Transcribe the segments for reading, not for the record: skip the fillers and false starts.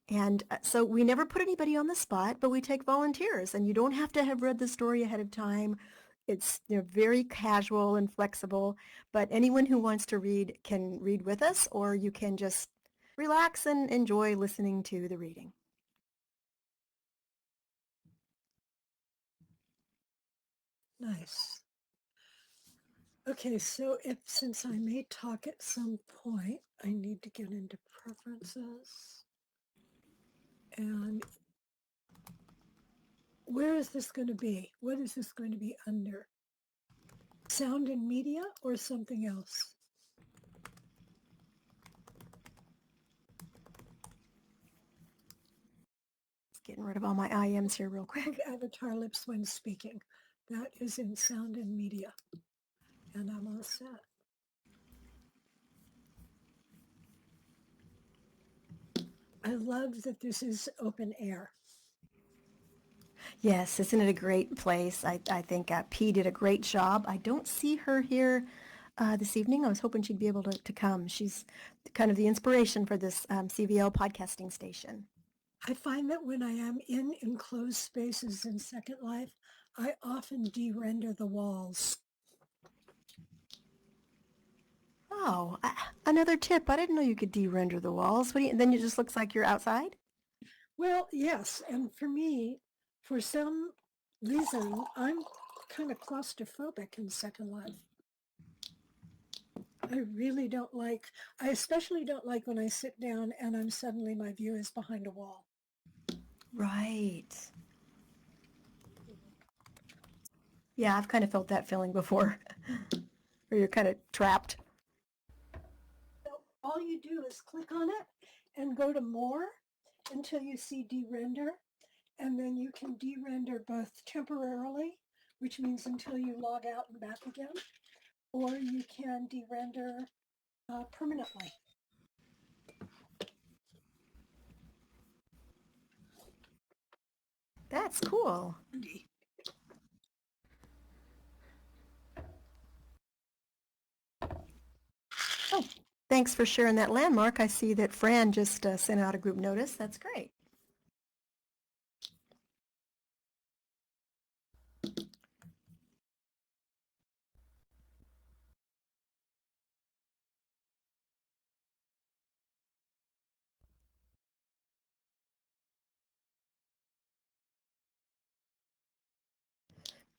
And so we never put anybody on the spot, but we take volunteers, and you don't have to have read the story ahead of time. It's very casual and flexible, but anyone who wants to read can read with us, or you can just relax and enjoy listening to the reading. Nice. Okay, so since I may talk at some point, I need to get into preferences. And where is this going to be? What is this going to be under? Sound and media or something else? Just getting rid of all my IMs here real quick. Avatar lips when speaking. That is in sound and media. And I'm all set. I love that this is open air. Yes, isn't it a great place? I think P did a great job. I don't see her here this evening. I was hoping she'd be able to come. She's kind of the inspiration for this CVL podcasting station. I find that when I am in enclosed spaces in Second Life, I often de-render the walls. Oh, another tip. I didn't know you could de-render the walls. Then it just looks like you're outside? Well, yes, and for me, for some reason, I'm kind of claustrophobic in Second Life. I especially don't like when I sit down and my view is behind a wall. Right. Yeah, I've kind of felt that feeling before, where you're kind of trapped. So all you do is click on it and go to more until you see de-render, and then you can de-render both temporarily, which means until you log out and back again, or you can de-render permanently. That's cool. Oh, thanks for sharing that landmark. I see that Fran just sent out a group notice. That's great.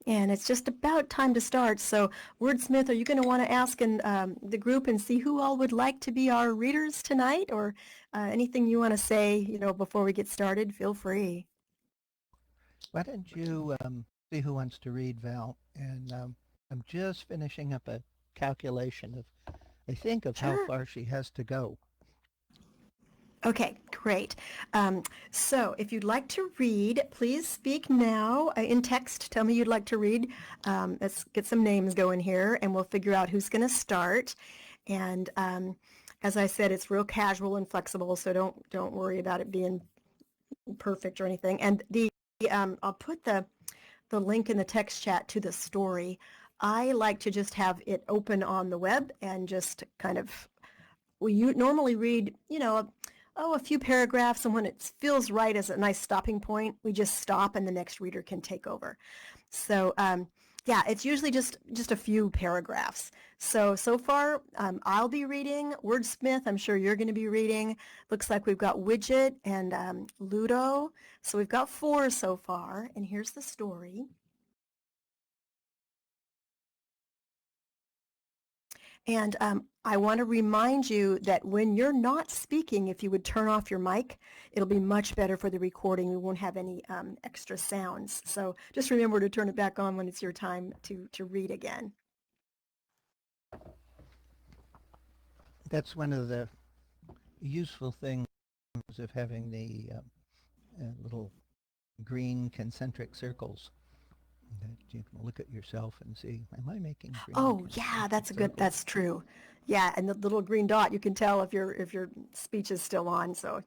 And it's just about time to start. So, Wordsmith, are you going to want to ask in the group and see who all would like to be our readers tonight, or anything you want to say, before we get started? Feel free. Why don't you see who wants to read, Val? And I'm just finishing up a calculation of, I think, of Sure. how far she has to go. Okay, great. So if you'd like to read, please speak now in text. Tell me you'd like to read. Let's get some names going here, and we'll figure out who's going to start. And as I said, it's real casual and flexible, so don't worry about it being perfect or anything. And I'll put the link in the text chat to the story. I like to just have it open on the web and just kind of, you normally read, a few paragraphs, and when it feels right as a nice stopping point, we just stop and the next reader can take over. So yeah, it's usually just a few paragraphs. So far, I'll be reading. Wordsmith, I'm sure you're going to be reading. Looks like we've got Widget and Ludo. So we've got 4 so far, and here's the story. And I want to remind you that when you're not speaking, if you would turn off your mic, it'll be much better for the recording. We won't have any extra sounds. So just remember to turn it back on when it's your time to read again. That's one of the useful things of having the little green concentric circles. That you can look at yourself and see, am I making green? Oh yeah, that's true. Yeah, and the little green dot, you can tell if your speech is still on. So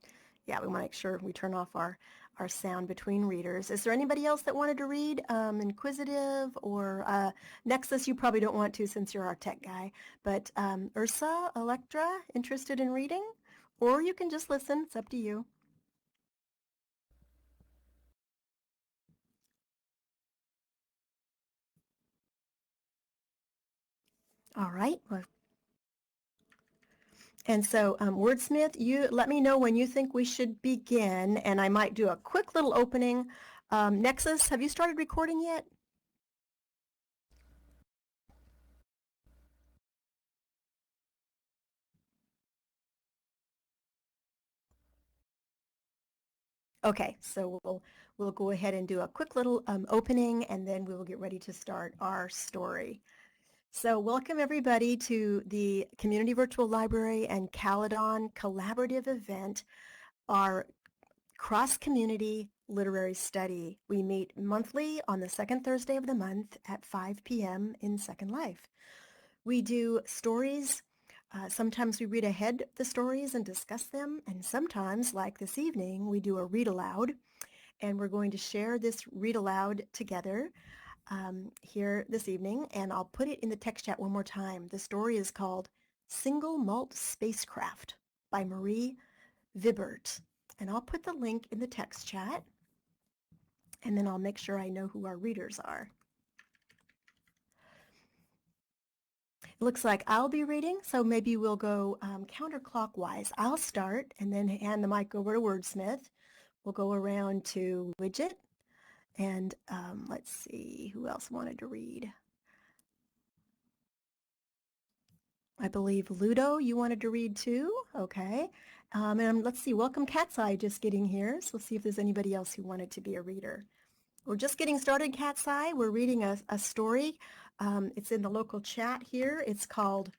yeah, we want to make sure we turn off our sound between readers. Is there anybody else that wanted to read? Inquisitive or Nexus, you probably don't want to since you're our tech guy. But Ursa, Electra, interested in reading? Or you can just listen. It's up to you. All right. And so, Wordsmith, you let me know when you think we should begin, and I might do a quick little opening. Nexus, have you started recording yet? Okay, so we'll go ahead and do a quick little opening, and then we will get ready to start our story. So welcome everybody to the Community Virtual Library and Caledon collaborative event, our cross-community literary study. We meet monthly on the second Thursday of the month at 5 p.m. in Second Life. We do stories. Sometimes we read ahead the stories and discuss them, and sometimes, like this evening, we do a read aloud, and we're going to share this read aloud together here this evening, and I'll put it in the text chat one more time. The story is called Single Malt Spacecraft by Marie Vibbert, and I'll put the link in the text chat, and then I'll make sure I know who our readers are. It looks like I'll be reading, so maybe we'll go counterclockwise. I'll start and then hand the mic over to Wordsmith. We'll go around to Widget, and let's see, who else wanted to read? I believe Ludo, you wanted to read too? Okay. And let's see, welcome Cat's Eye just getting here. So we'll see if there's anybody else who wanted to be a reader. We're just getting started, Cat's Eye. We're reading a story. It's in the local chat here. It's called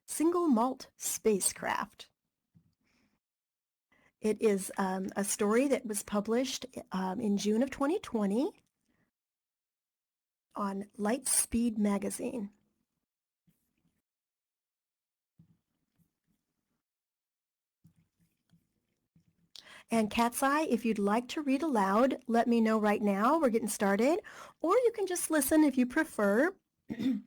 Single Malt Spacecraft. It is a story that was published in June of 2020 on Lightspeed magazine. And Cat's Eye, if you'd like to read aloud, let me know right now. We're getting started. Or you can just listen if you prefer. And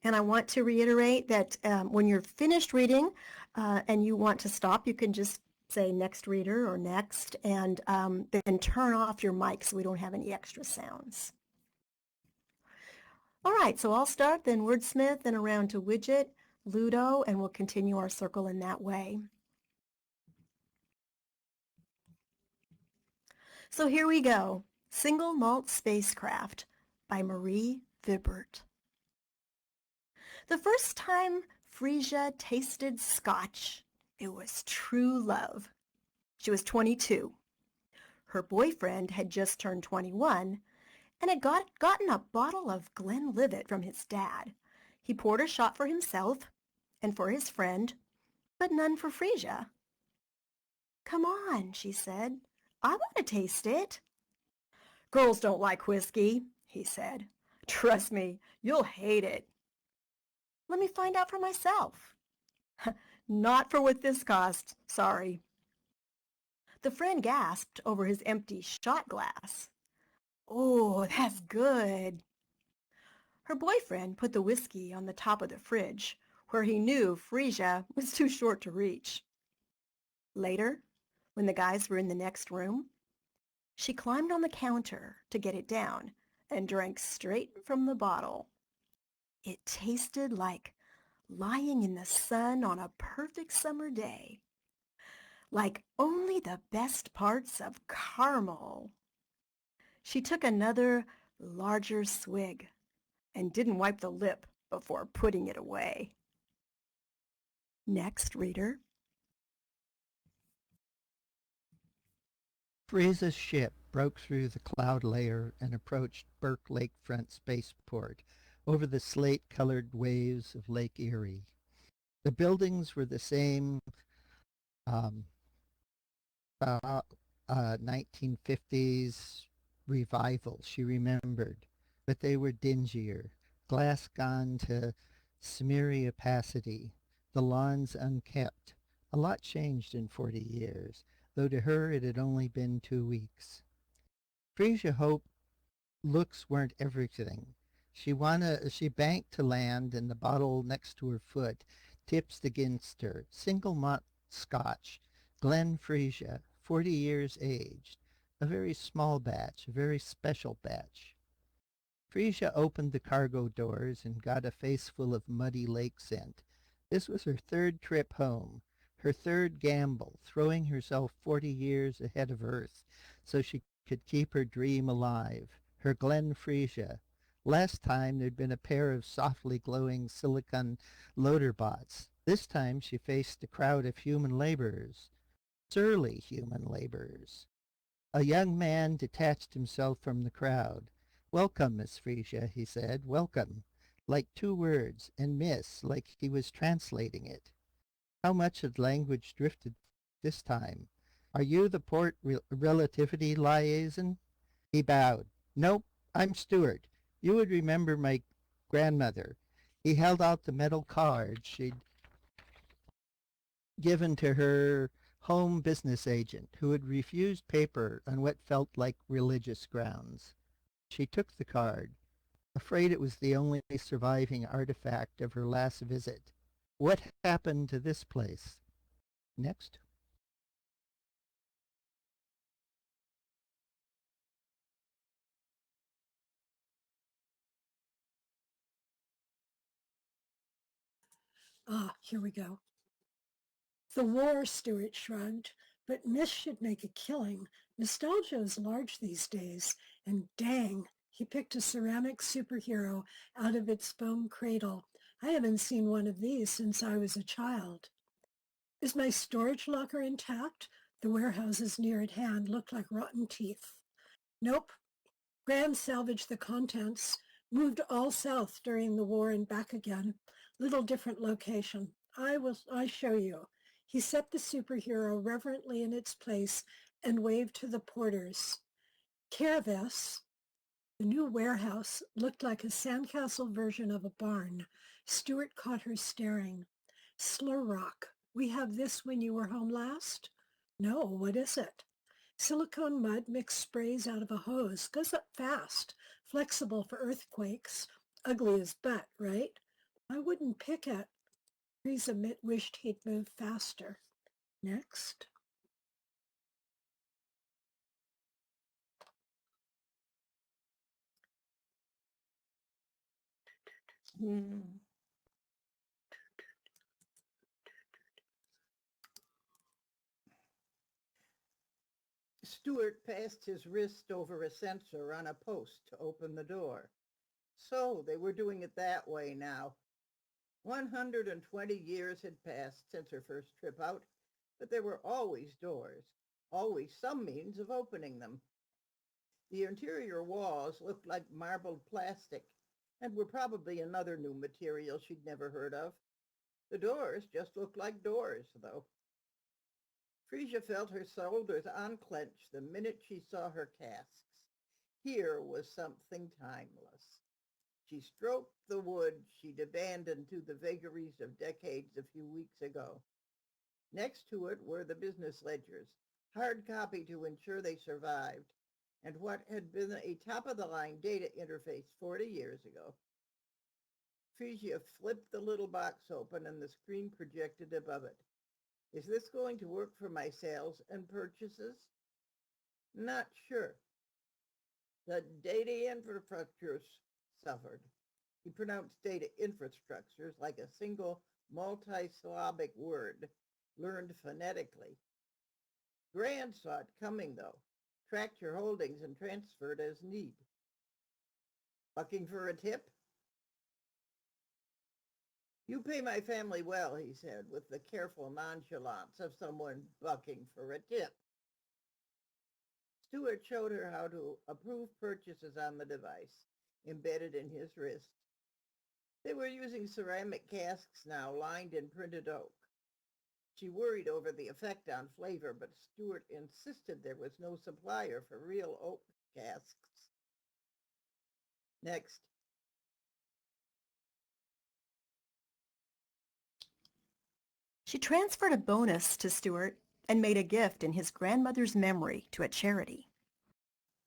I want to reiterate that when you're finished reading and you want to stop, you can just say next reader or next, and then turn off your mic so we don't have any extra sounds. All right, so I'll start, then Wordsmith, then around to Widget, Ludo, and we'll continue our circle in that way. So here we go. Single Malt Spacecraft by Marie Vibbert. The first time Frisia tasted scotch, it was true love. She was 22. Her boyfriend had just turned 21 and had gotten a bottle of Glenlivet from his dad. He poured a shot for himself and for his friend, but none for Frisia. "Come on," she said. "I want to taste it." "Girls don't like whiskey," he said. "Trust me, you'll hate it." "Let me find out for myself." "Not for what this costs, sorry." The friend gasped over his empty shot glass. "Oh, that's good." Her boyfriend put the whiskey on the top of the fridge, where he knew Frisia was too short to reach. Later, when the guys were in the next room, she climbed on the counter to get it down and drank straight from the bottle. It tasted like lying in the sun on a perfect summer day, like only the best parts of caramel. She took another, larger swig and didn't wipe the lip before putting it away. Next, reader. Frisa's ship broke through the cloud layer and approached Burke Lakefront Spaceport over the slate-colored waves of Lake Erie. The buildings were the same 1950s revival she remembered, but they were dingier, glass gone to smeary opacity, the lawns unkept. A lot changed in 40 years, though to her it had only been 2 weeks. Frisia hoped looks weren't everything. She banked to land, and the bottle next to her foot tipped against her. Single malt Scotch, Glen Frisia, 40 years aged. A very small batch, a very special batch. Frisia opened the cargo doors and got a face full of muddy lake scent. This was her third trip home, her third gamble, throwing herself 40 years ahead of Earth so she could keep her dream alive, her Glen Frisia. Last time there'd been a pair of softly glowing silicon loader bots. This time she faced a crowd of human laborers, surly human laborers. A young man detached himself from the crowd. "Welcome, Miss Frisia," he said. "Welcome." Like two words, and Miss, like he was translating it. How much had language drifted this time? "Are you the port relativity liaison?" He bowed. "Nope, I'm Stewart. You would remember my grandmother." He held out the metal card she'd given to her home business agent, who had refused paper on what felt like religious grounds. She took the card, afraid it was the only surviving artifact of her last visit. What happened to this place? Next. Ah, here we go. The war, Stewart shrugged, but Miss should make a killing. Nostalgia is large these days, and dang, he picked a ceramic superhero out of its foam cradle. I haven't seen one of these since I was a child. Is my storage locker intact? The warehouses near at hand looked like rotten teeth. Nope. Grand salvaged the contents, moved all south during the war and back again. Little different location. I show you. He set the superhero reverently in its place and waved to the porters. Caraves, the new warehouse, looked like a sandcastle version of a barn. Stewart caught her staring. Slur Rock. We have this when you were home last? No, what is it? Silicone mud mixed sprays out of a hose. Goes up fast. Flexible for earthquakes. Ugly as butt, right? I wouldn't pick it. Teresa wished he'd moved faster. Next. Stewart passed his wrist over a sensor on a post to open the door. So they were doing it that way now. 120 years had passed since her first trip out, but there were always doors, always some means of opening them. The interior walls looked like marbled plastic and were probably another new material she'd never heard of. The doors just looked like doors, though. Frisia felt her shoulders unclench the minute she saw her casks. Here was something timeless. She stroked the wood she'd abandoned to the vagaries of decades a few weeks ago. Next to it were the business ledgers, hard copy to ensure they survived, and what had been a top-of-the-line data interface 40 years ago. Frisia flipped the little box open and the screen projected above it. Is this going to work for my sales and purchases? Not sure. The data infrastructures suffered. He pronounced data infrastructures like a single multisyllabic word, learned phonetically. Grand saw it coming, though, tracked your holdings and transferred as need. Looking for a tip? You pay my family well, he said, with the careful nonchalance of someone bucking for a tip. Stewart showed her how to approve purchases on the device, embedded in his wrist. They were using ceramic casks now, lined in printed oak. She worried over the effect on flavor, but Stewart insisted there was no supplier for real oak casks. Next. She transferred a bonus to Stewart and made a gift in his grandmother's memory to a charity.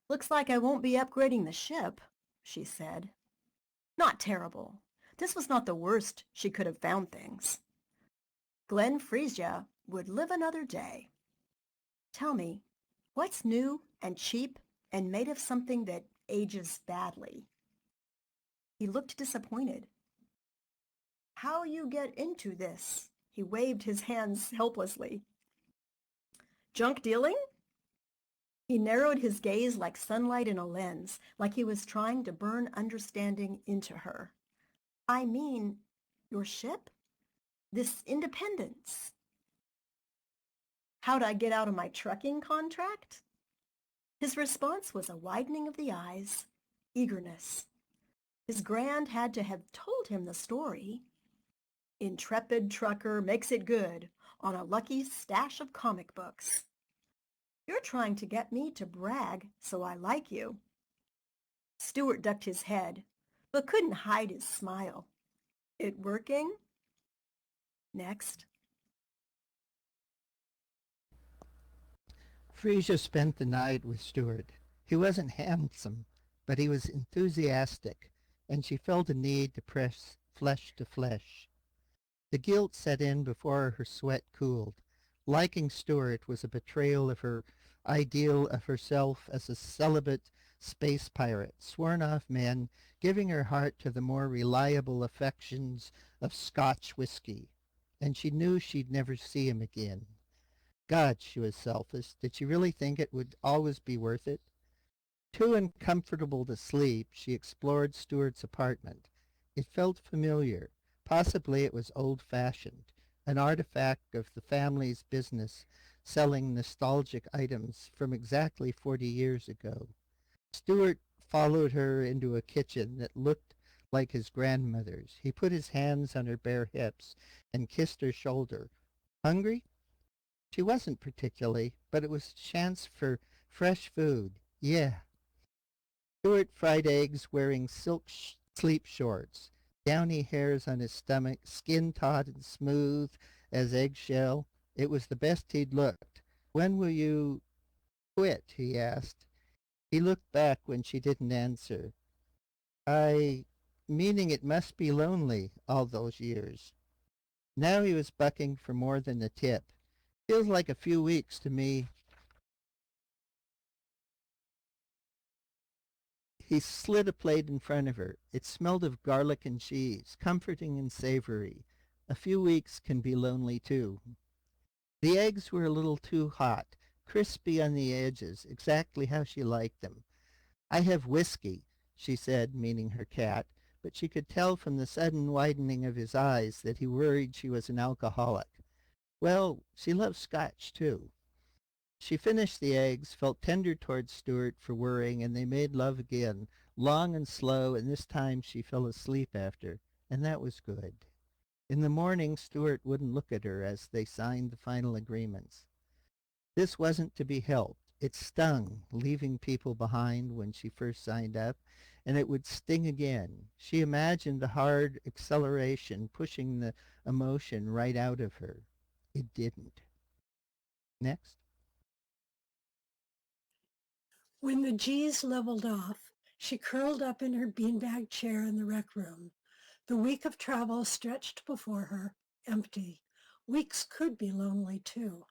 "Looks like I won't be upgrading the ship," she said. Not terrible. This was not the worst she could have found things. Glen Frisia would live another day. Tell me, what's new and cheap and made of something that ages badly? He looked disappointed. How you get into this? He waved his hands helplessly. Junk dealing? He narrowed his gaze like sunlight in a lens, like he was trying to burn understanding into her. I mean, your ship? This Independence. How'd I get out of my trucking contract? His response was a widening of the eyes, eagerness. His grand had to have told him the story. Intrepid trucker makes it good on a lucky stash of comic books. You're trying to get me to brag, so I like you. Stewart ducked his head, but couldn't hide his smile. It working? Next. Frisia spent the night with Stewart. He wasn't handsome, but he was enthusiastic, and she felt a need to press flesh to flesh. The guilt set in before her sweat cooled. Liking Stewart was a betrayal of her ideal of herself as a celibate space pirate, sworn off men, giving her heart to the more reliable affections of Scotch whiskey. And she knew she'd never see him again. God, she was selfish. Did she really think it would always be worth it? Too uncomfortable to sleep, she explored Stewart's apartment. It felt familiar. Possibly it was old-fashioned, an artifact of the family's business, selling nostalgic items from exactly 40 years ago. Stewart followed her into a kitchen that looked like his grandmother's. He put his hands on her bare hips and kissed her shoulder. Hungry? She wasn't particularly, but it was a chance for fresh food. Yeah. Stewart fried eggs wearing silk sleep shorts, downy hairs on his stomach, skin taut and smooth as eggshell. It was the best he'd looked. When will you quit? He asked. He looked back when she didn't answer. Meaning it must be lonely all those years. Now he was bucking for more than a tip. Feels like a few weeks to me. He slid a plate in front of her. It smelled of garlic and cheese, comforting and savory. A few weeks can be lonely too. The eggs were a little too hot, crispy on the edges, exactly how she liked them. I have whiskey, she said, meaning her cat, but she could tell from the sudden widening of his eyes that he worried she was an alcoholic. Well, she loved Scotch too. She finished the eggs, felt tender towards Stewart for worrying, and they made love again, long and slow, and this time she fell asleep after, and that was good. In the morning, Stewart wouldn't look at her as they signed the final agreements. This wasn't to be helped. It stung, leaving people behind when she first signed up, and it would sting again. She imagined the hard acceleration pushing the emotion right out of her. It didn't. Next. When the G's leveled off, she curled up in her beanbag chair in the rec room. The week of travel stretched before her, empty. Weeks could be lonely too.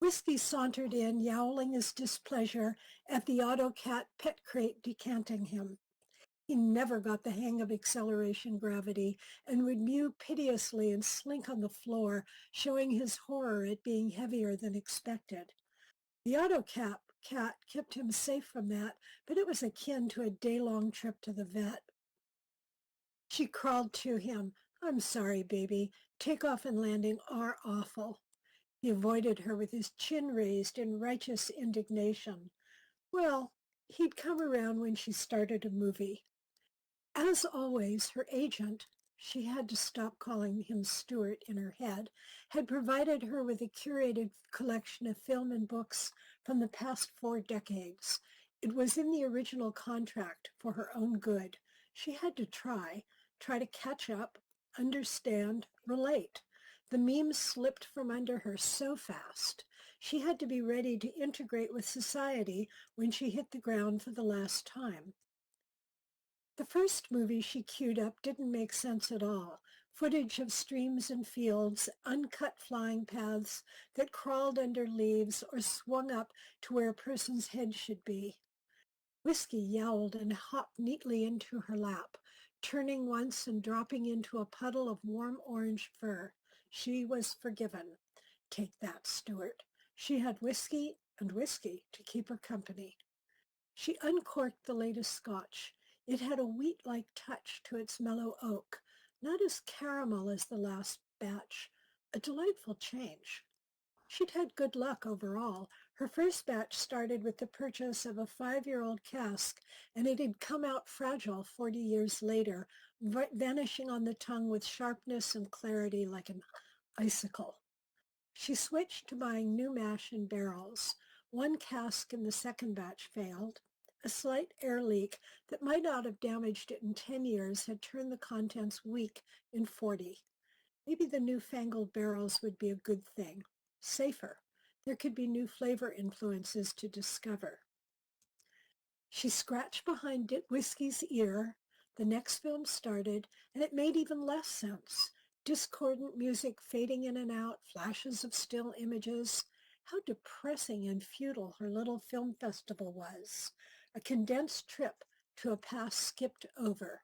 Whiskey sauntered in, yowling his displeasure at the Autocat pet crate decanting him. He never got the hang of acceleration gravity and would mew piteously and slink on the floor, showing his horror at being heavier than expected. The Autocat cat kept him safe from that, but it was akin to a day-long trip to the vet. She crawled to him. I'm sorry, baby. Takeoff and landing are awful. He avoided her with his chin raised in righteous indignation. Well, he'd come around when she started a movie. As always, her agent, she had to stop calling him Stewart in her head, had provided her with a curated collection of film and books from the past 4 decades. It was in the original contract for her own good. She had to try to catch up, understand, relate. The memes slipped from under her so fast. She had to be ready to integrate with society when she hit the ground for the last time. The first movie she queued up didn't make sense at all. Footage of streams and fields, uncut flying paths that crawled under leaves or swung up to where a person's head should be. Whiskey yowled and hopped neatly into her lap, Turning once and dropping into a puddle of warm orange fur, she was forgiven. Take that, Stuart. She had whiskey and whiskey to keep her company. She uncorked the latest scotch. It had a wheat-like touch to its mellow oak, not as caramel as the last batch, a delightful change. She'd had good luck overall. Her first batch started with the purchase of a 5-year-old cask, and it had come out fragile 40 years later, vanishing on the tongue with sharpness and clarity like an icicle. She switched to buying new mash in barrels. One cask in the second batch failed. A slight air leak that might not have damaged it in 10 years had turned the contents weak in 40. Maybe the newfangled barrels would be a good thing. Safer. There could be new flavor influences to discover. She scratched behind whiskey's ear. The next film started, and it made even less sense. Discordant music fading in and out, flashes of still images. How depressing and futile her little film festival was. A condensed trip to a past skipped over.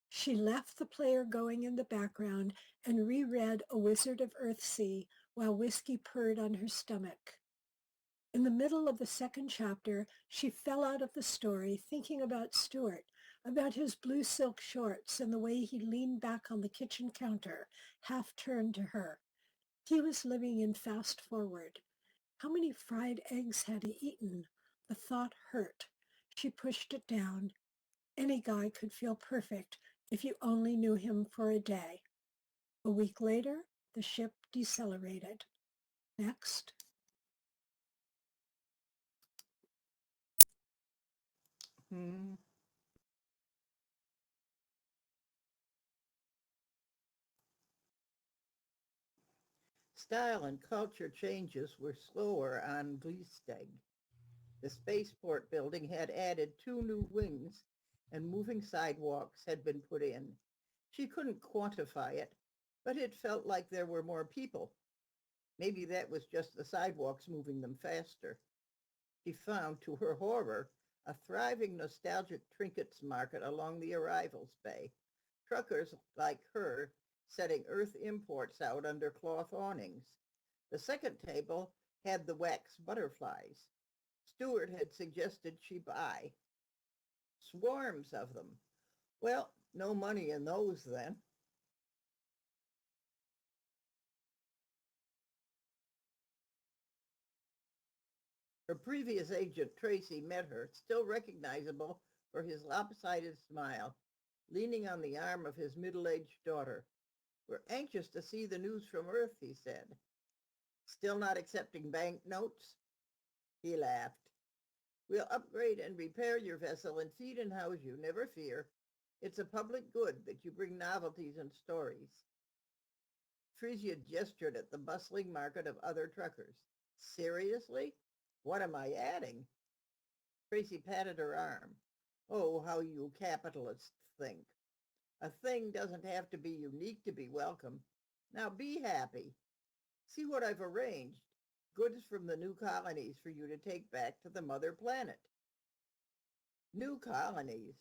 She left the player going in the background and reread A Wizard of Earthsea while whiskey purred on her stomach. In the middle of the second chapter, she fell out of the story thinking about Stuart, about his blue silk shorts and the way he leaned back on the kitchen counter, half turned to her. He was living in fast forward. How many fried eggs had he eaten? The thought hurt. She pushed it down. Any guy could feel perfect if you only knew him for a day. A week later, the ship decelerated. Next. Style and culture changes were slower on Gleesteg. The spaceport building had added 2 new wings, and moving sidewalks had been put in. She couldn't quantify it, but it felt like there were more people. Maybe that was just the sidewalks moving them faster. She found, to her horror, a thriving nostalgic trinkets market along the arrivals bay. Truckers like her setting Earth imports out under cloth awnings. The second table had the wax butterflies. Stuart had suggested she buy. Swarms of them. Well, no money in those then. Her previous agent, Tracy, met her, still recognizable for his lopsided smile, leaning on the arm of his middle-aged daughter. We're anxious to see the news from Earth, he said. Still not accepting banknotes? He laughed. We'll upgrade and repair your vessel and feed and house you, never fear. It's a public good that you bring novelties and stories. Frisia gestured at the bustling market of other truckers. Seriously? What am I adding? Tracy patted her arm. Oh, how you capitalists think. A thing doesn't have to be unique to be welcome. Now be happy. See what I've arranged. Goods from the new colonies for you to take back to the mother planet. New colonies.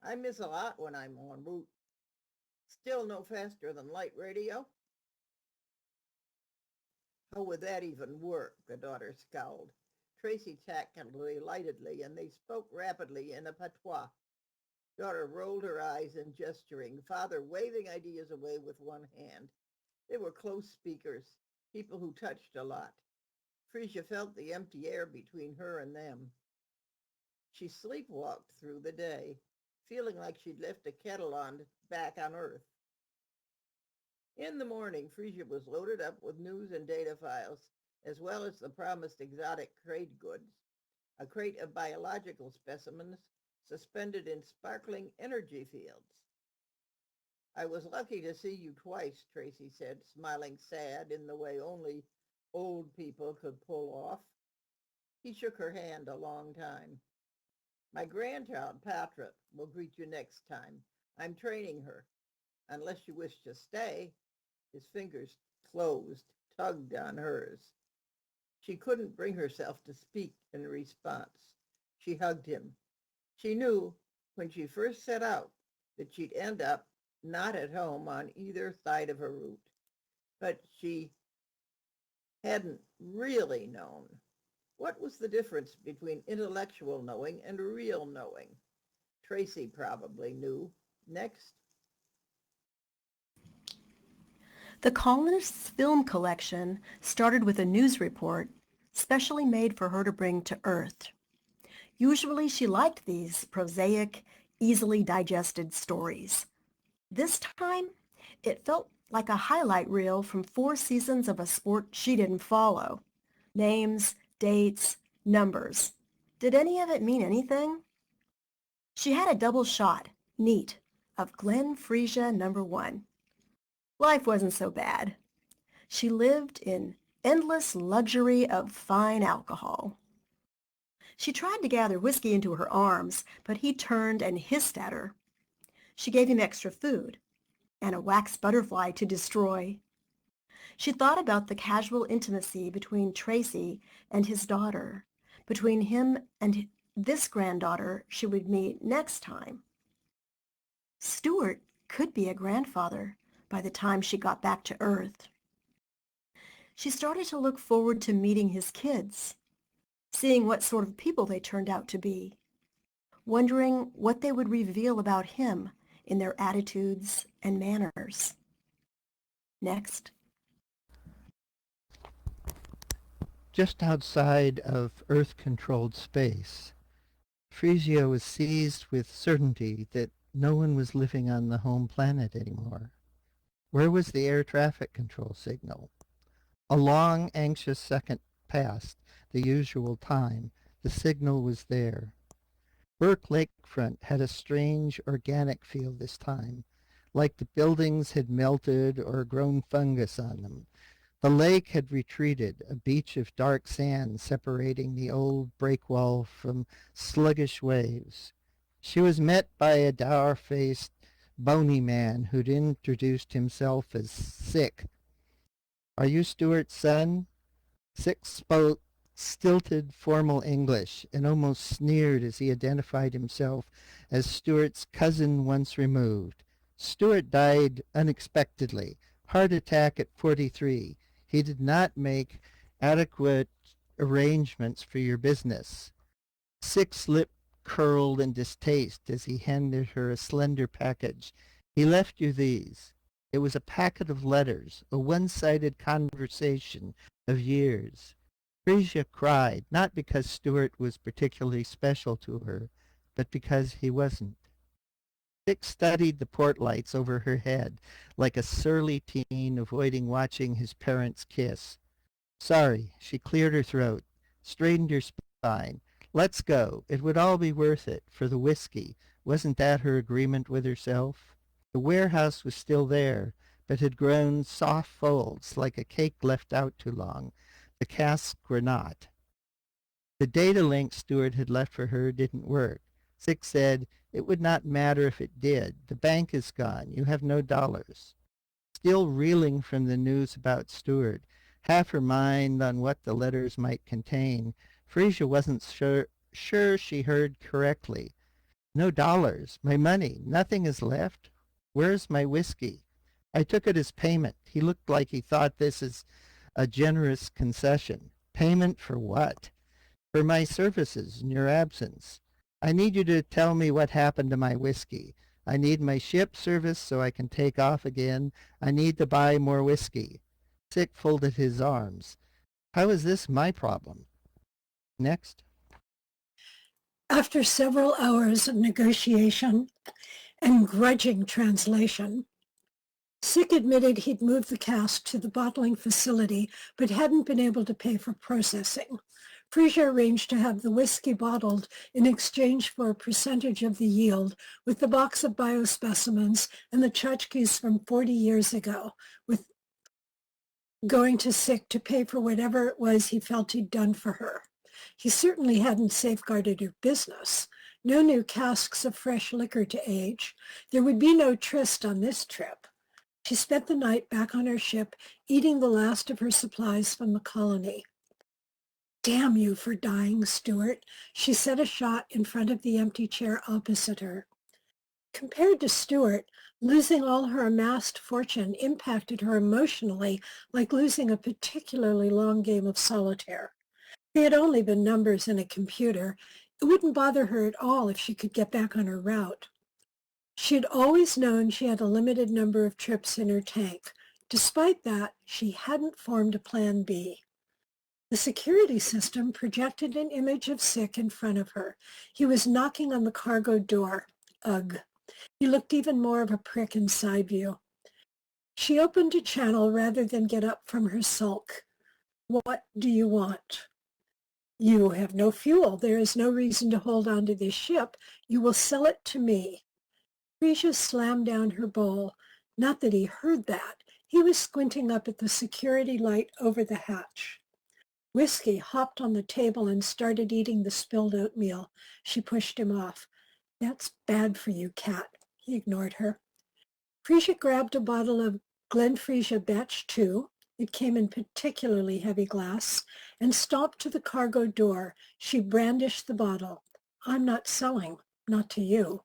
I miss a lot when I'm en route. Still no faster than light radio? How would that even work? The daughter scowled. Tracy tackled delightedly, and they spoke rapidly in a patois. Daughter rolled her eyes in gesturing, father waving ideas away with one hand. They were close speakers, people who touched a lot. Frisia felt the empty air between her and them. She sleepwalked through the day, feeling like she'd left a kettle on back on Earth. In the morning, Frisia was loaded up with news and data files, as well as the promised exotic trade goods, a crate of biological specimens suspended in sparkling energy fields. I was lucky to see you twice, Tracy said, smiling sad in the way only old people could pull off. He shook her hand a long time. My grandchild, Patra, will greet you next time. I'm training her. Unless you wish to stay. His fingers closed, tugged on hers. She couldn't bring herself to speak in response. She hugged him. She knew when she first set out that she'd end up not at home on either side of her route. But she hadn't really known. What was the difference between intellectual knowing and real knowing? Tracy probably knew. Next. The colonists' film collection started with a news report specially made for her to bring to Earth. Usually she liked these prosaic, easily digested stories. This time, it felt like a highlight reel from 4 seasons of a sport she didn't follow. Names, dates, numbers. Did any of it mean anything? She had a double shot, neat, of Glen Frisia No. 1. Life wasn't so bad. She lived in endless luxury of fine alcohol. She tried to gather whiskey into her arms, but he turned and hissed at her. She gave him extra food and a wax butterfly to destroy. She thought about the casual intimacy between Tracy and his daughter, between him and this granddaughter she would meet next time. Stuart could be a grandfather by the time she got back to Earth. She started to look forward to meeting his kids, seeing what sort of people they turned out to be, wondering what they would reveal about him in their attitudes and manners. Next. Just outside of Earth-controlled space, Frisia was seized with certainty that no one was living on the home planet anymore. Where was the air traffic control signal? A long, anxious second passed the usual time. The signal was there. Burke Lakefront had a strange organic feel this time, like the buildings had melted or grown fungus on them. The lake had retreated, a beach of dark sand separating the old breakwall from sluggish waves. She was met by a dour-faced, bony man who'd introduced himself as Sick. "Are you Stuart's son?" Sick spoke stilted, formal English and almost sneered as he identified himself as Stuart's cousin once removed. "Stuart died unexpectedly. Heart attack at 43. He did not make adequate arrangements for your business." Sick's lip curled in distaste as he handed her a slender package. "He left you these." It was a packet of letters, a one-sided conversation of years. Frisia cried, not because Stuart was particularly special to her, but because he wasn't. Dick studied the port lights over her head, like a surly teen avoiding watching his parents kiss. "Sorry," she cleared her throat, straightened her spine. "Let's go. It would all be worth it, for the whiskey." Wasn't that her agreement with herself? The warehouse was still there, but had grown soft folds, like a cake left out too long. The casks were not. The data link Stuart had left for her didn't work. Sick said, "It would not matter if it did. The bank is gone. You have no dollars." Still reeling from the news about Stuart, half her mind on what the letters might contain, Frisia wasn't sure she heard correctly. "No dollars. My money. Nothing is left. Where's my whiskey? I took it as payment." He looked like he thought this is a generous concession. "Payment for what?" "For my services in your absence. I need you to tell me what happened to my whiskey. I need my ship service so I can take off again. I need to buy more whiskey." Sick folded his arms. "How is this my problem?" Next. After several hours of negotiation and grudging translation, Sick admitted he'd moved the cask to the bottling facility but hadn't been able to pay for processing. Frisia arranged to have the whiskey bottled in exchange for a percentage of the yield, with the box of biospecimens and the tchotchkes from 40 years ago, with going to Sick to pay for whatever it was he felt he'd done for her. He certainly hadn't safeguarded her business. No new casks of fresh liquor to age. There would be no tryst on this trip. She spent the night back on her ship, eating the last of her supplies from the colony. "Damn you for dying, Stuart." She set a shot in front of the empty chair opposite her. Compared to Stuart, losing all her amassed fortune impacted her emotionally like losing a particularly long game of solitaire. They had only been numbers in a computer. It wouldn't bother her at all if she could get back on her route. She had always known she had a limited number of trips in her tank. Despite that, she hadn't formed a plan B. The security system projected an image of Sick in front of her. He was knocking on the cargo door. Ugh. He looked even more of a prick in side view. She opened a channel rather than get up from her sulk. What do you want? You have no fuel. There is no reason to hold on to this ship. You will sell it to me. Frisia slammed down her bowl. Not that he heard that. He was squinting up at the security light over the hatch. Whiskey hopped on the table and started eating the spilled oatmeal. She pushed him off. That's bad for you, Cat. He ignored her. Frisia grabbed a bottle of Glenfrisia Batch 2. It came in particularly heavy glass, and stomped to the cargo door. She brandished the bottle. I'm not selling. Not to you.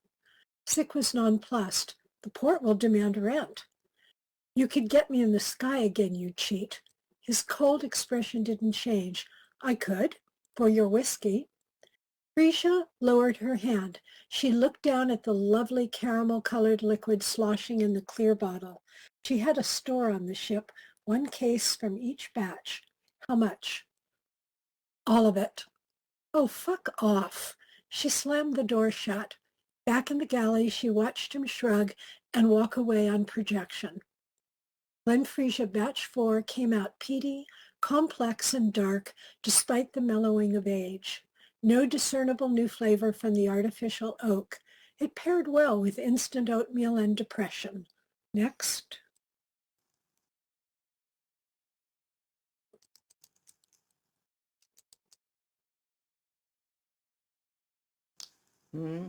Sick was nonplussed. The port will demand rent. You could get me in the sky again, you cheat. His cold expression didn't change. I could, for your whiskey. Frisia lowered her hand. She looked down at the lovely caramel-colored liquid sloshing in the clear bottle. She had a store on the ship, one case from each batch. How much? All of it. Oh, fuck off. She slammed the door shut. Back in the galley, she watched him shrug and walk away on projection. Glenfrisia Batch 4 came out peaty, complex, and dark, despite the mellowing of age. No discernible new flavor from the artificial oak. It paired well with instant oatmeal and depression. Next. Hmm.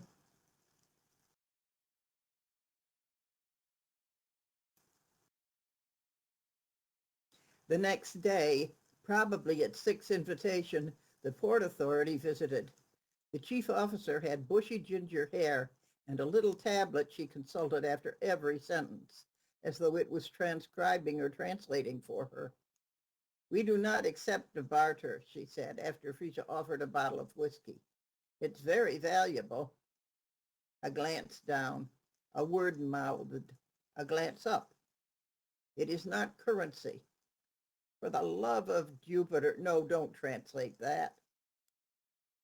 The next day, probably at Sick's invitation, the Port Authority visited. The chief officer had bushy ginger hair and a little tablet she consulted after every sentence, as though it was transcribing or translating for her. We do not accept a barter, she said, after Frisia offered a bottle of whiskey. It's very valuable. A glance down, a word mouthed, a glance up. It is not currency. For the love of Jupiter, no, don't translate that.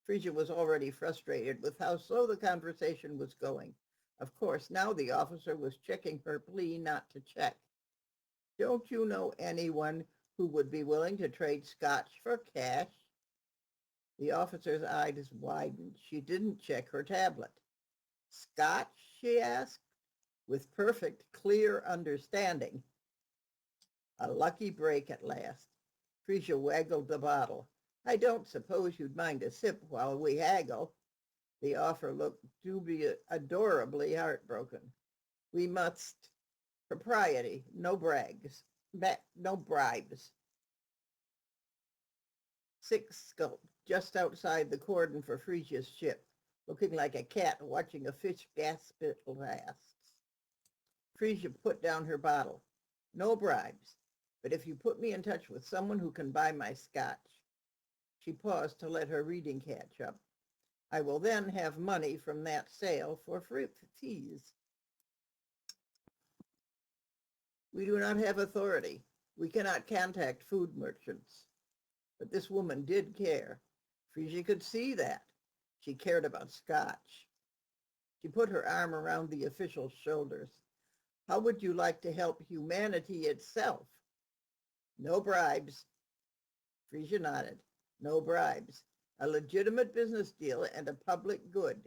Frisia was already frustrated with how slow the conversation was going. Of course, now the officer was checking her plea not to check. Don't you know anyone who would be willing to trade scotch for cash? The officer's eyes widened. She didn't check her tablet. Scotch, she asked, with perfect, clear understanding. A lucky break at last. Frisia waggled the bottle. I don't suppose you'd mind a sip while we haggle. The offer looked adorably heartbroken. We must. Propriety, no brags. No bribes. Sick skulked just outside the cordon for Frisia's ship, looking like a cat watching a fish gasp at last. Frisia put down her bottle. No bribes, but if you put me in touch with someone who can buy my scotch. She paused to let her reading catch up. I will then have money from that sale for fees. We do not have authority. We cannot contact food merchants. But this woman did care. Frisia could see that. She cared about scotch. She put her arm around the official's shoulders. How would you like to help humanity itself? No bribes. Frisia nodded. No bribes. A legitimate business deal and a public good.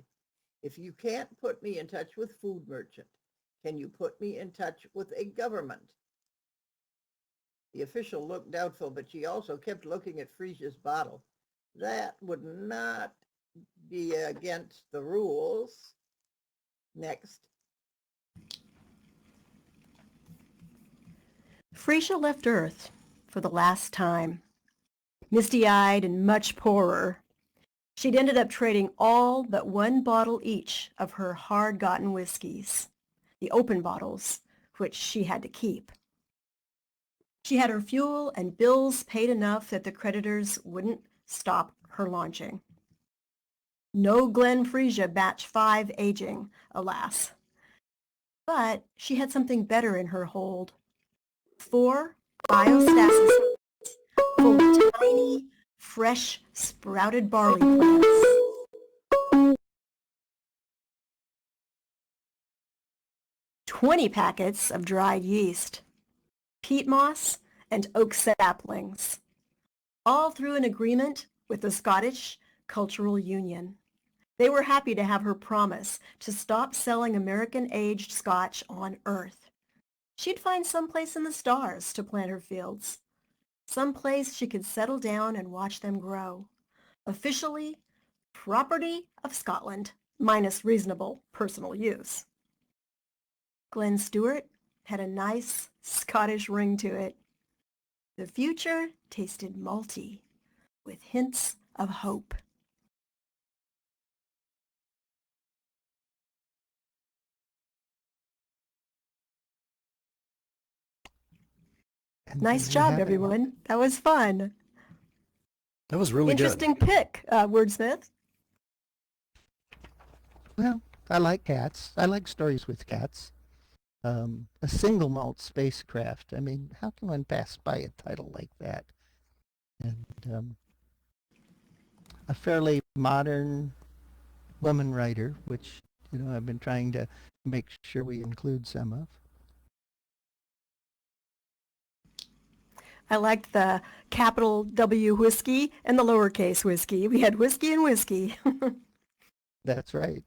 If you can't put me in touch with food merchant, can you put me in touch with a government? The official looked doubtful, but she also kept looking at Frisia's bottle. That would not be against the rules. Next. Frisia left Earth for the last time, misty-eyed and much poorer. She'd ended up trading all but one bottle each of her hard-gotten whiskeys, the open bottles, which she had to keep. She had her fuel and bills paid enough that the creditors wouldn't stop her launching. No Glen Frisia Batch 5 aging, alas. But she had something better in her hold. 4 biostasis full of tiny, fresh, sprouted barley plants. 20 packets of dried yeast, peat moss, and oak saplings, all through an agreement with the Scottish Cultural Union. They were happy to have her promise to stop selling American-aged Scotch on Earth. She'd find someplace in the stars to plant her fields, someplace she could settle down and watch them grow. Officially, property of Scotland, minus reasonable personal use. Glen Stewart had a nice Scottish ring to it. The future tasted malty, with hints of hope. And Nice there you job, have it. everyone. That was fun. That was really Interesting pick, Wordsmith. Well, I like cats. I like stories with cats. A Single Malt Spacecraft. I mean, how can one pass by a title like that? And a fairly modern woman writer, which, I've been trying to make sure we include some of. I liked the capital W whiskey and the lowercase whiskey. We had whiskey and whiskey. That's right.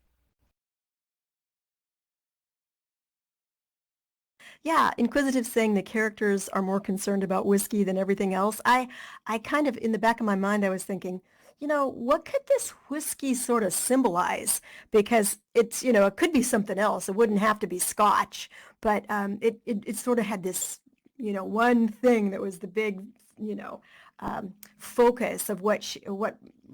Yeah, Inquisitive saying the characters are more concerned about whiskey than everything else. I kind of, in the back of my mind, I was thinking, what could this whiskey sort of symbolize? Because it's, it could be something else. It wouldn't have to be Scotch, but it sort of had this, one thing that was the big, focus of what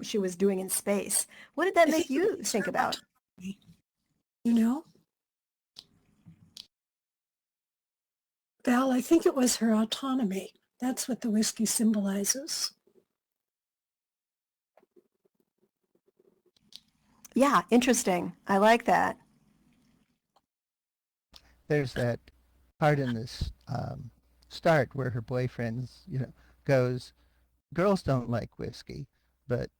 she was doing in space. What did that make you think about? You know? Val, I think it was her autonomy. That's what the whiskey symbolizes. Yeah, interesting. I like that. There's that part in this start where her boyfriend, goes, girls don't like whiskey, but,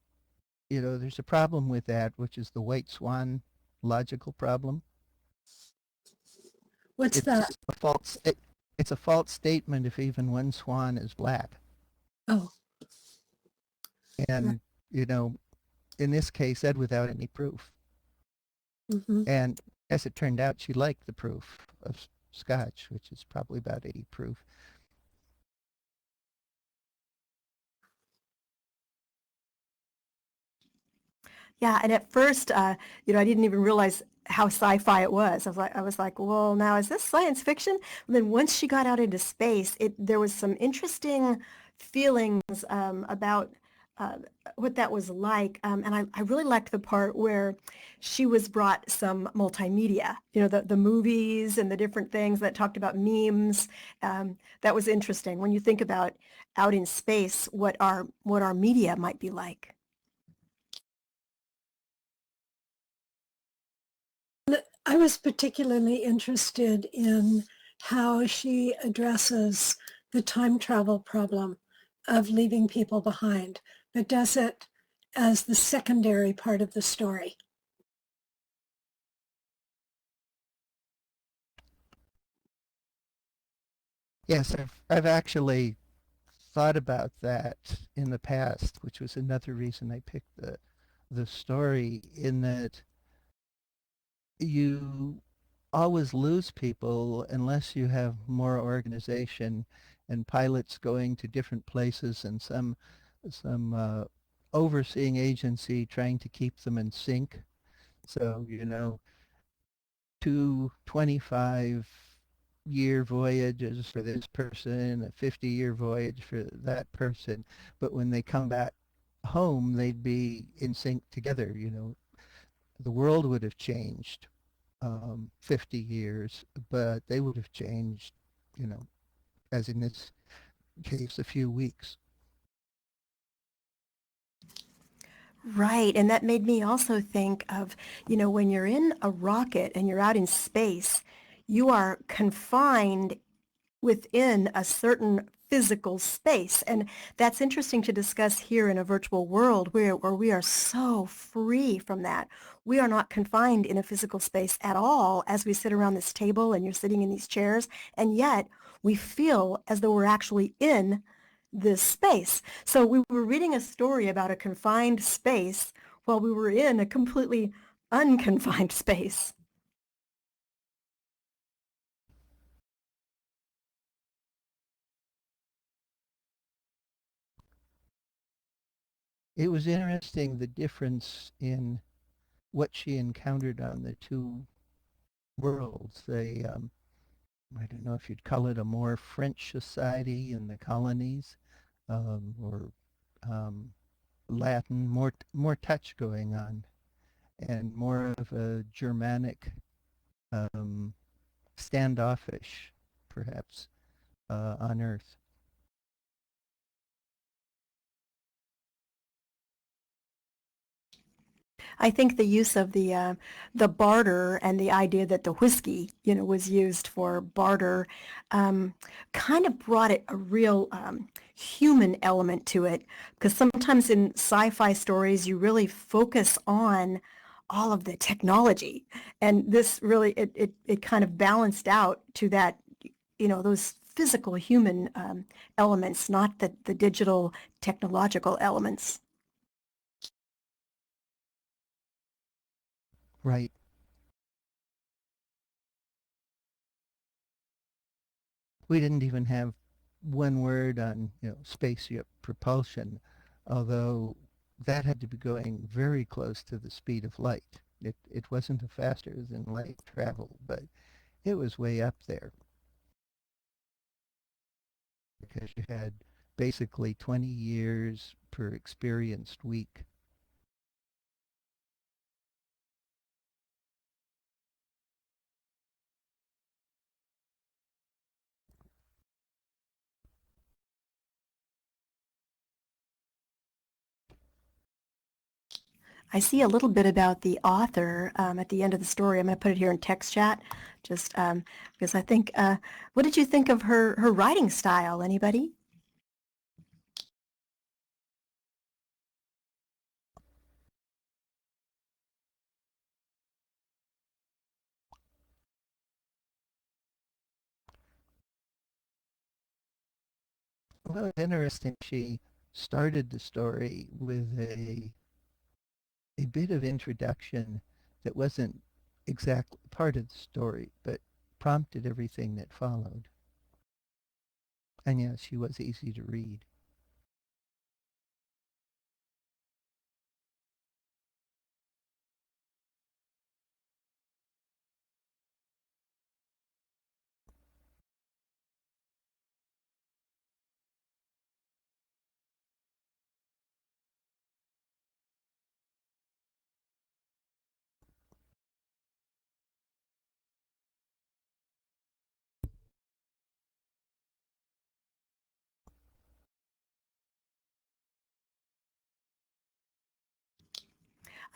there's a problem with that, which is the white swan logical problem. What's that? It's a false statement if even one swan is black. Oh. And, in this case, said without any proof. Mm-hmm. And as it turned out, she liked the proof of Scotch, which is probably about 80 proof. Yeah, and at first, I didn't even realize how sci-fi it was. I was like, well, now is this science fiction? And then once she got out into space, there was some interesting feelings about what that was like. And I really liked the part where she was brought some multimedia, the movies and the different things that talked about memes. That was interesting when you think about out in space, what our media might be like. I was particularly interested in how she addresses the time travel problem of leaving people behind, but does it as the secondary part of the story. Yes, I've actually thought about that in the past, which was another reason I picked the story, in that you always lose people unless you have more organization and pilots going to different places and some overseeing agency trying to keep them in sync. So, 2 25-year voyages for this person, a 50-year voyage for that person, but when they come back home, they'd be in sync together. The world would have changed 50 years, but they would have changed, you know, as in this case, a few weeks. Right. And that made me also think of, when you're in a rocket and you're out in space, you are confined within a certain physical space. And that's interesting to discuss here in a virtual world where we are so free from that. We are not confined in a physical space at all as we sit around this table and you're sitting in these chairs. And yet we feel as though we're actually in this space. So we were reading a story about a confined space while we were in a completely unconfined space. It was interesting the difference in what she encountered on the two worlds. I don't know if you'd call it a more French society in the colonies, or um, Latin, more touch going on, and more of a Germanic, um, standoffish, perhaps, on Earth. I think the use of the barter and the idea that the whiskey, was used for barter, um, kind of brought it a real human element to it. Because sometimes in sci-fi stories, you really focus on all of the technology, and this really it kind of balanced out to that, those physical human elements, not the digital technological elements. Right. We didn't even have one word on, spaceship propulsion, although that had to be going very close to the speed of light. It wasn't a faster than light travel, but it was way up there because you had basically 20 years per experienced week. I see a little bit about the author at the end of the story. I'm going to put it here in text chat, just because I think. What did you think of her writing style? Anybody? Well, it's interesting. She started the story with a bit of introduction that wasn't exactly part of the story, but prompted everything that followed. And yes, she was easy to read.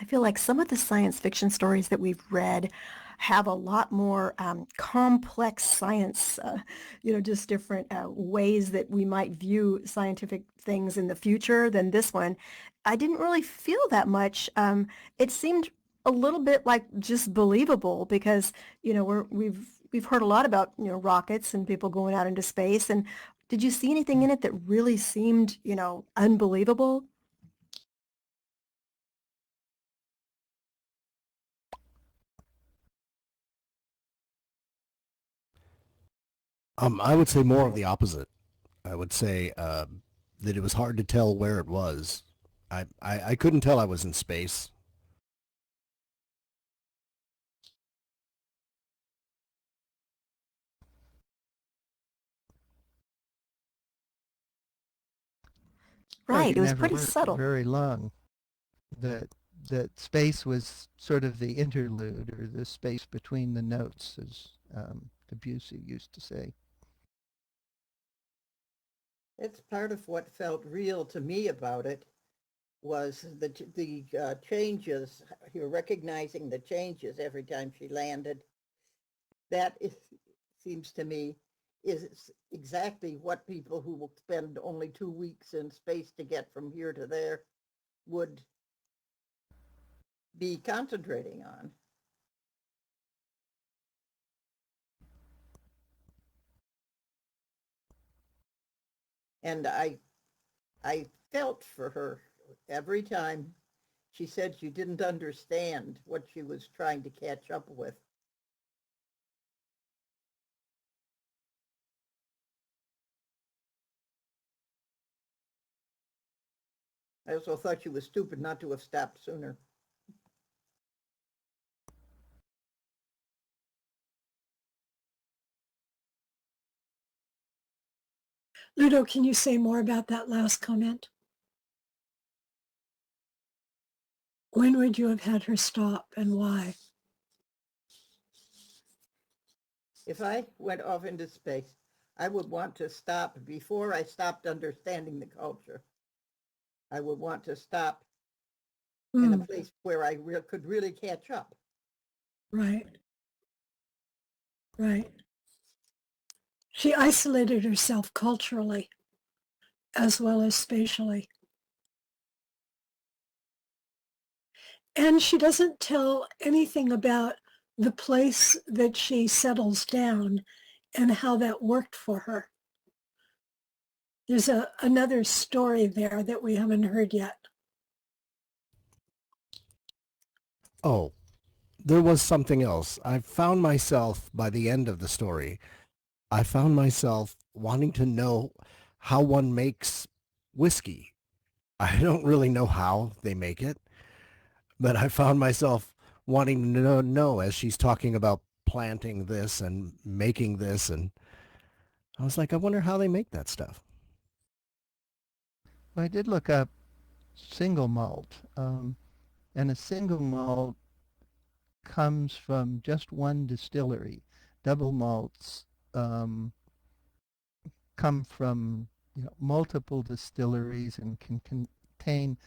I feel like some of the science fiction stories that we've read have a lot more complex science, just different ways that we might view scientific things in the future than this one. I didn't really feel that much. It seemed a little bit like just believable because, we've heard a lot about, rockets and people going out into space. And did you see anything in it that really seemed, unbelievable? I would say more of the opposite. I would say that it was hard to tell where it was. I couldn't tell I was in space. Right. It It was never pretty worked subtle. very long. That space was sort of the interlude, or the space between the notes, as Debussy used to say. It's part of what felt real to me about it was the changes. You're recognizing the changes every time she landed. That is, seems to me, is exactly what people who will spend only 2 weeks in space to get from here to there would be concentrating on. And I felt for her every time she said she didn't understand what she was trying to catch up with. I also thought she was stupid not to have stopped sooner. Ludo, can you say more about that last comment? When would you have had her stop and why? If I went off into space, I would want to stop before I stopped understanding the culture. I would want to stop in a place where I could really catch up. Right. Right. She isolated herself culturally as well as spatially. And she doesn't tell anything about the place that she settles down and how that worked for her. There's another story there that we haven't heard yet. Oh, there was something else. I found myself, by the end of the story, I found myself wanting to know how one makes whiskey. I don't really know how they make it, but I found myself wanting to know as she's talking about planting this and making this, and I was like, I wonder how they make that stuff. Well, I did look up single malt, and a single malt comes from just one distillery. Double malts um, come from multiple distilleries and can contain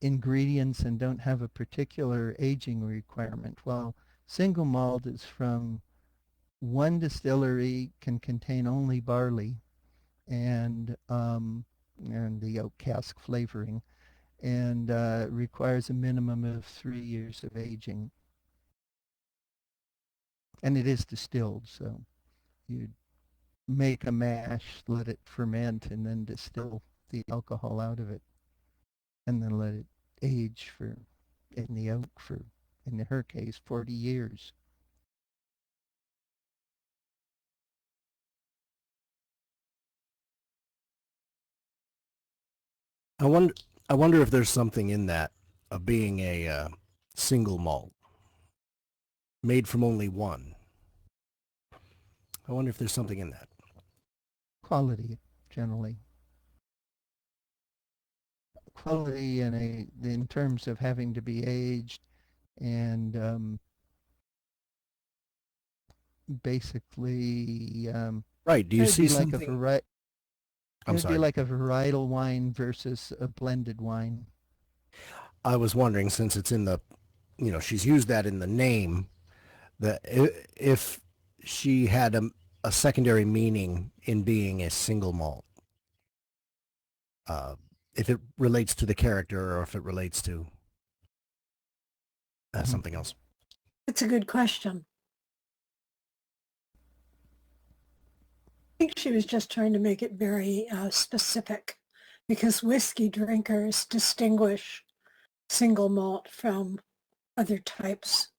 ingredients and don't have a particular aging requirement. While single malt is from one distillery, can contain only barley and the oak cask flavoring, and requires a minimum of 3 years of aging. And it is distilled, so you make a mash, let it ferment, and then distill the alcohol out of it, and then let it age in the oak for, in her case, 40 years. I wonder, I wonder if there's something in that of being a single malt made from only one. I wonder if there's something in that. Quality, generally. Quality in terms of having to be aged and basically Right. Do you see like something? it I'm would be sorry. like a varietal wine versus a blended wine. I was wondering, since it's in the, she's used that in the name, that if she had a secondary meaning in being a single malt, uh, if it relates to the character or if it relates to something else. It's a good question. I think she was just trying to make it very specific because whiskey drinkers distinguish single malt from other types,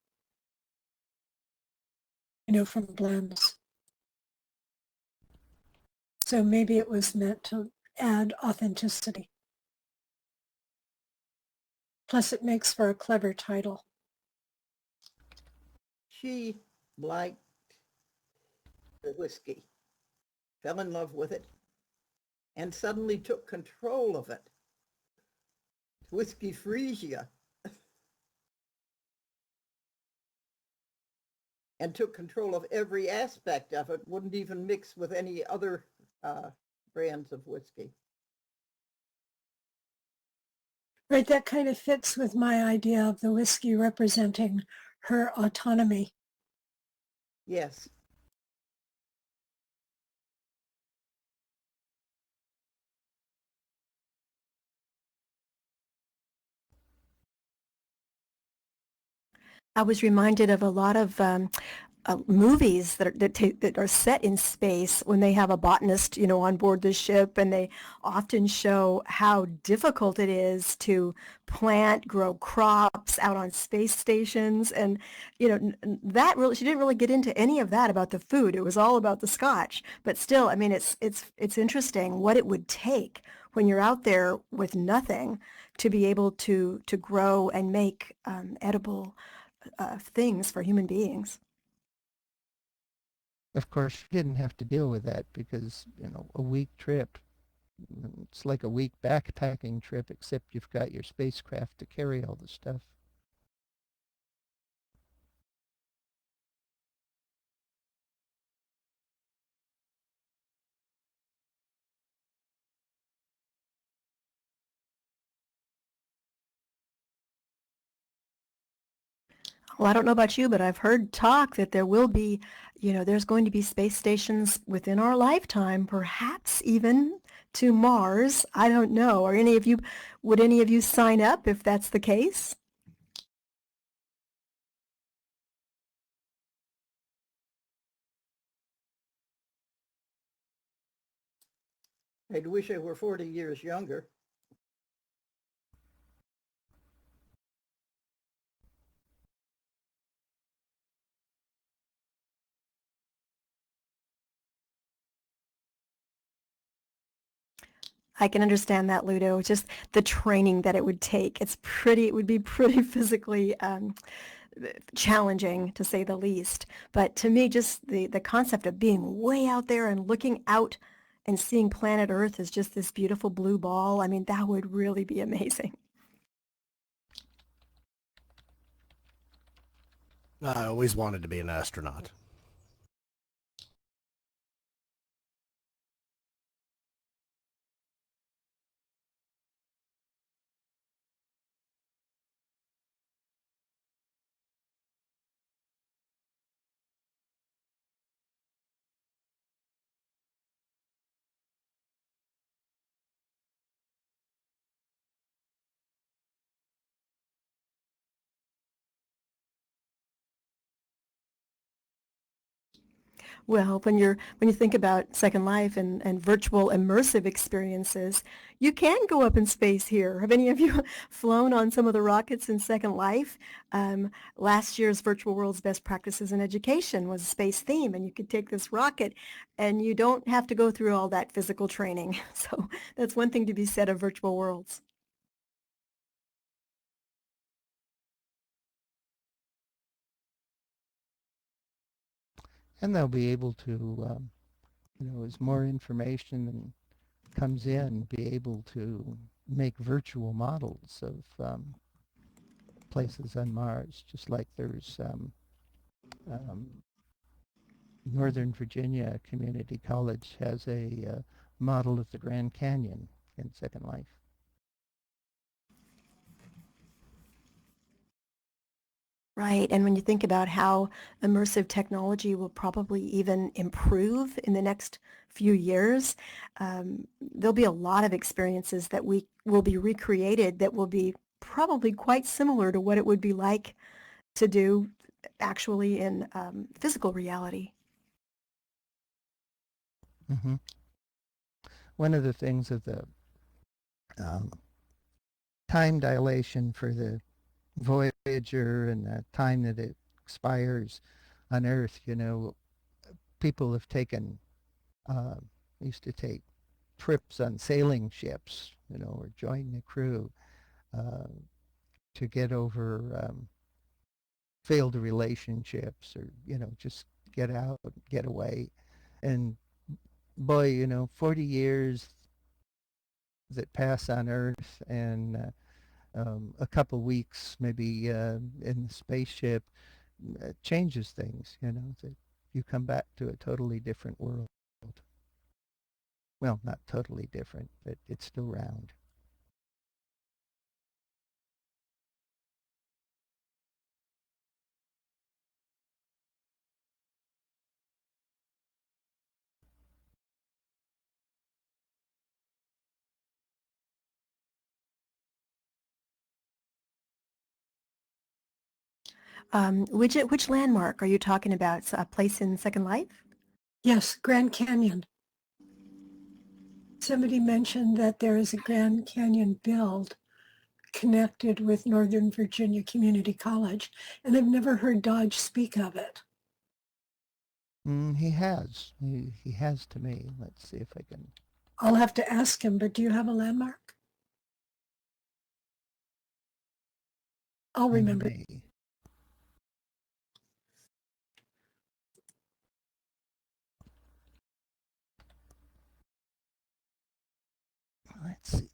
from blends. So maybe it was meant to add authenticity. Plus it makes for a clever title. She liked the whiskey, fell in love with it, and suddenly took control of it. Whiskey frees you. And took control of every aspect of it, wouldn't even mix with any other brands of whiskey. Right, that kind of fits with my idea of the whiskey representing her autonomy. Yes. I was reminded of a lot of movies that are set in space when they have a botanist, on board the ship, and they often show how difficult it is to plant, grow crops out on space stations, and that really she didn't really get into any of that about the food. It was all about the scotch, but still, I mean, it's interesting what it would take when you're out there with nothing to be able to grow and make edible things for human beings. Of course, you didn't have to deal with that because, a week trip, it's like a week backpacking trip, except you've got your spacecraft to carry all the stuff. Well, I don't know about you, but I've heard talk that there will be, there's going to be space stations within our lifetime, perhaps even to Mars. I don't know. Would any of you sign up if that's the case? I wish I were 40 years younger. I can understand that, Ludo. Just the training that it would take. It would be pretty physically challenging, to say the least. But to me, just the concept of being way out there and looking out and seeing planet Earth as just this beautiful blue ball, I mean, that would really be amazing. I always wanted to be an astronaut. Well, when you think about Second Life and virtual immersive experiences, you can go up in space here. Have any of you flown on some of the rockets in Second Life? Last year's Virtual World's Best Practices in Education was a space theme, and you could take this rocket, and you don't have to go through all that physical training. So that's one thing to be said of virtual worlds. And they'll be able to, as more information comes in, be able to make virtual models of places on Mars, just like there's Northern Virginia Community College has a model of the Grand Canyon in Second Life. Right, and when you think about how immersive technology will probably even improve in the next few years, there'll be a lot of experiences that we will be recreated that will be probably quite similar to what it would be like to do actually in physical reality. Mm-hmm. One of the things of the um, time dilation for the Voyager and the time that it expires on Earth, people have taken, used to take trips on sailing ships, or join the crew uh, to get over failed relationships or, just get out, get away. And boy, 40 years, that pass on Earth, and a couple weeks maybe in the spaceship changes things, you know, that you come back to a totally different world. Well, not totally different, but it's still round. Which landmark are you talking about? It's a place in Second Life? Yes, Grand Canyon. Somebody mentioned that there is a Grand Canyon build connected with Northern Virginia Community College, and I've never heard Dodge speak of it. He has. He has to me. Let's see if I can. I'll have to ask him, but do you have a landmark? I'll remember. May. Let's see.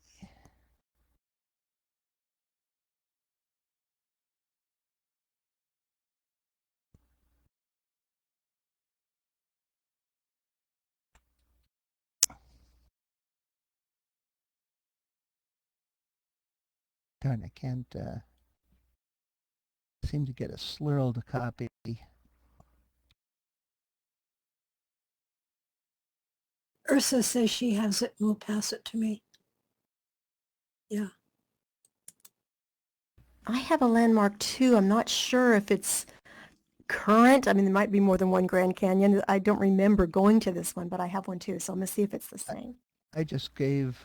Darn, I can't seem to get a slurled copy. Ursa says she has it and will pass it to me. Yeah. I have a landmark too. I'm not sure if it's current. I mean, there might be more than one Grand Canyon. I don't remember going to this one, but I have one too. So I'm going to see if it's the same. I just gave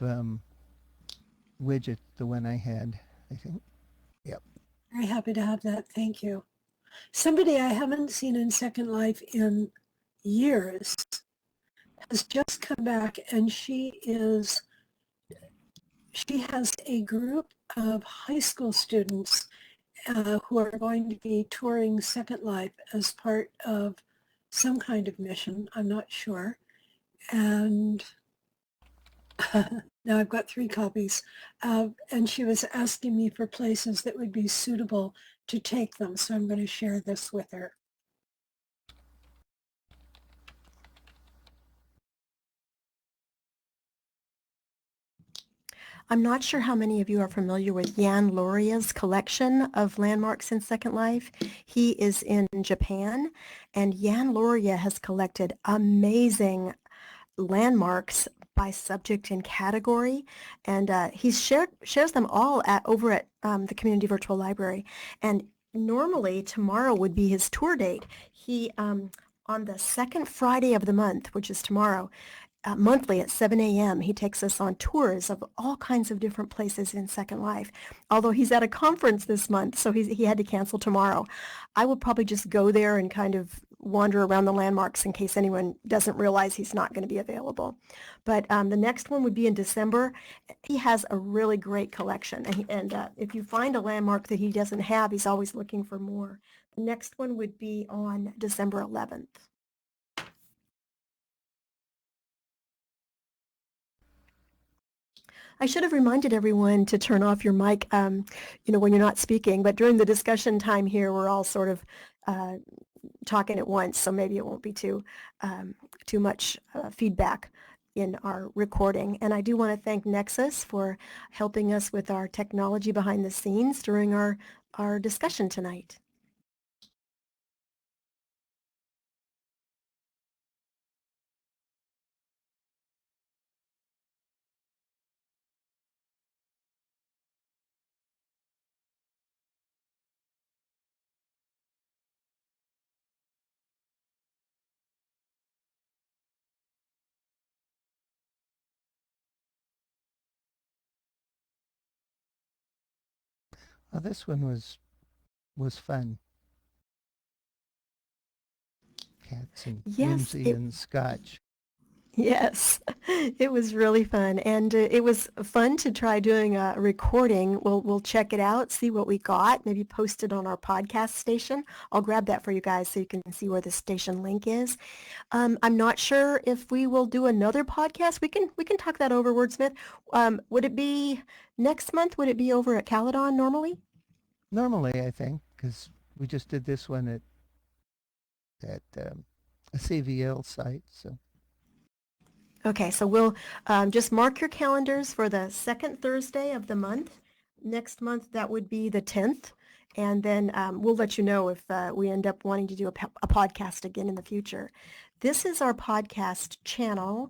Widget the one I had, I think. Yep. Very happy to have that. Thank you. Somebody I haven't seen in Second Life in years has just come back, and she has a group of high school students who are going to be touring Second Life as part of some kind of mission. I'm not sure. And now I've got 3 copies. And she was asking me for places that would be suitable to take them. So I'm going to share this with her. I'm not sure how many of you are familiar with Jan Loria's collection of landmarks in Second Life. He is in Japan, and Jan Loria has collected amazing landmarks by subject and category, and he shares them all over at the Community Virtual Library. And normally tomorrow would be his tour date. He on the second Friday of the month, which is tomorrow, monthly at 7 a.m. he takes us on tours of all kinds of different places in Second Life. Although he's at a conference this month, so he had to cancel tomorrow. I will probably just go there and kind of wander around the landmarks in case anyone doesn't realize he's not going to be available. But the next one would be in December. He has a really great collection, and if you find a landmark that he doesn't have, he's always looking for more. The next one would be on December 11th. I should have reminded everyone to turn off your mic, when you're not speaking, but during the discussion time here, we're all sort of talking at once, so maybe it won't be too much feedback in our recording. And I do want to thank Nexus for helping us with our technology behind the scenes during our discussion tonight. Well, this one was fun. Cats and Yes, whimsy and scotch. Yes, it was really fun, and it was fun to try doing a recording. We'll check it out, see what we got, maybe post it on our podcast station. I'll grab that for you guys so you can see where the station link is. I'm not sure if we will do another podcast. We can talk that over, Wordsmith. Would it be next month? Would it be over at Caledon normally? Normally, I think, because we just did this one at a CVL site, so. Okay, so we'll just mark your calendars for the second Thursday of the month. Next month, that would be the 10th. And then we'll let you know if we end up wanting to do a podcast again in the future. This is our podcast channel.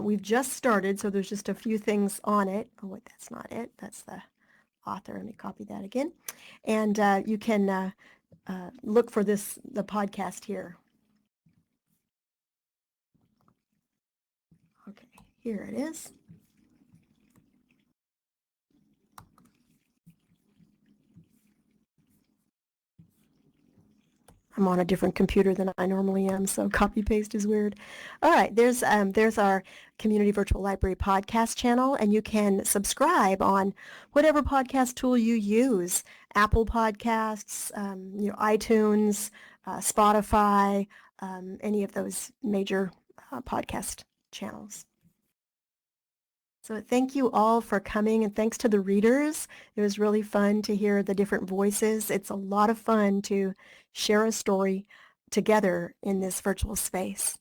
We've just started, so there's just a few things on it. Oh, wait, that's not it. That's the author. Let me copy that again. And you can look for the podcast here. Okay, here it is. I'm on a different computer than I normally am, so copy paste is weird. All right, there's our Community Virtual Library podcast channel, and you can subscribe on whatever podcast tool you use: Apple Podcasts, iTunes, Spotify, any of those major podcast channels. So thank you all for coming, and thanks to the readers. It was really fun to hear the different voices. It's a lot of fun to share a story together in this virtual space.